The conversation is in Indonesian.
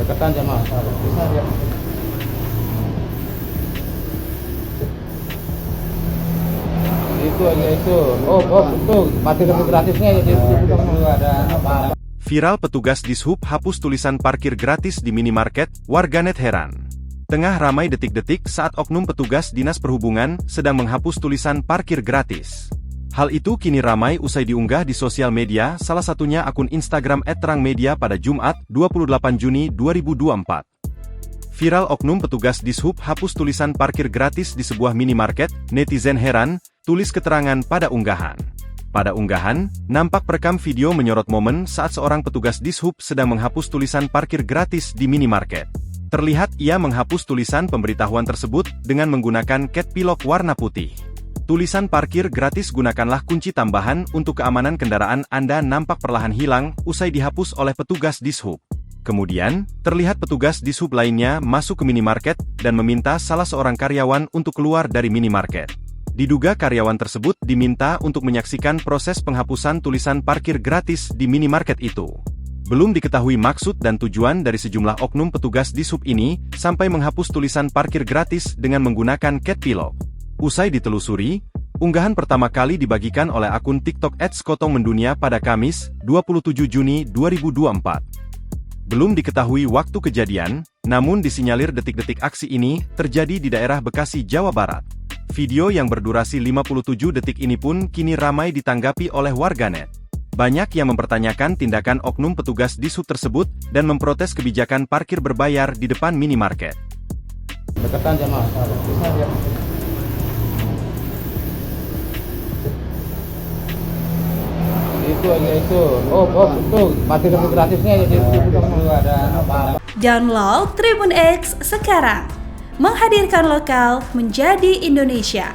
Deketan sama bisa ya. Itu. Oh, itu parkir gratisnya ya. Ada apa? Viral petugas Dishub hapus tulisan parkir gratis di minimarket, warganet heran. Tengah ramai detik-detik saat oknum petugas Dinas Perhubungan sedang menghapus tulisan parkir gratis. Hal itu kini ramai usai diunggah di sosial media, salah satunya akun Instagram @terangmedia pada Jumat, 28 Juni 2024. Viral oknum petugas Dishub hapus tulisan parkir gratis di sebuah minimarket, netizen heran, tulis keterangan pada unggahan. Pada unggahan, nampak perekam video menyorot momen saat seorang petugas Dishub sedang menghapus tulisan parkir gratis di minimarket. Terlihat ia menghapus tulisan pemberitahuan tersebut dengan menggunakan cat pilok warna putih. Tulisan parkir gratis gunakanlah kunci tambahan untuk keamanan kendaraan Anda nampak perlahan hilang usai dihapus oleh petugas Dishub. Kemudian, terlihat petugas Dishub lainnya masuk ke minimarket dan meminta salah seorang karyawan untuk keluar dari minimarket. Diduga karyawan tersebut diminta untuk menyaksikan proses penghapusan tulisan parkir gratis di minimarket itu. Belum diketahui maksud dan tujuan dari sejumlah oknum petugas Dishub ini sampai menghapus tulisan parkir gratis dengan menggunakan cat pilok. Usai ditelusuri, unggahan pertama kali dibagikan oleh akun TikTok @skotongmendunia pada Kamis, 27 Juni 2024. Belum diketahui waktu kejadian, namun disinyalir detik-detik aksi ini terjadi di daerah Bekasi, Jawa Barat. Video yang berdurasi 57 detik ini pun kini ramai ditanggapi oleh warganet. Banyak yang mempertanyakan tindakan oknum petugas Dishub tersebut dan memprotes kebijakan parkir berbayar di depan minimarket. Deketan sama bisa ya. Itu. Oh, itu parkir gratisnya ya. Ada apa? Download Tribun X sekarang. Menghadirkan lokal menjadi Indonesia.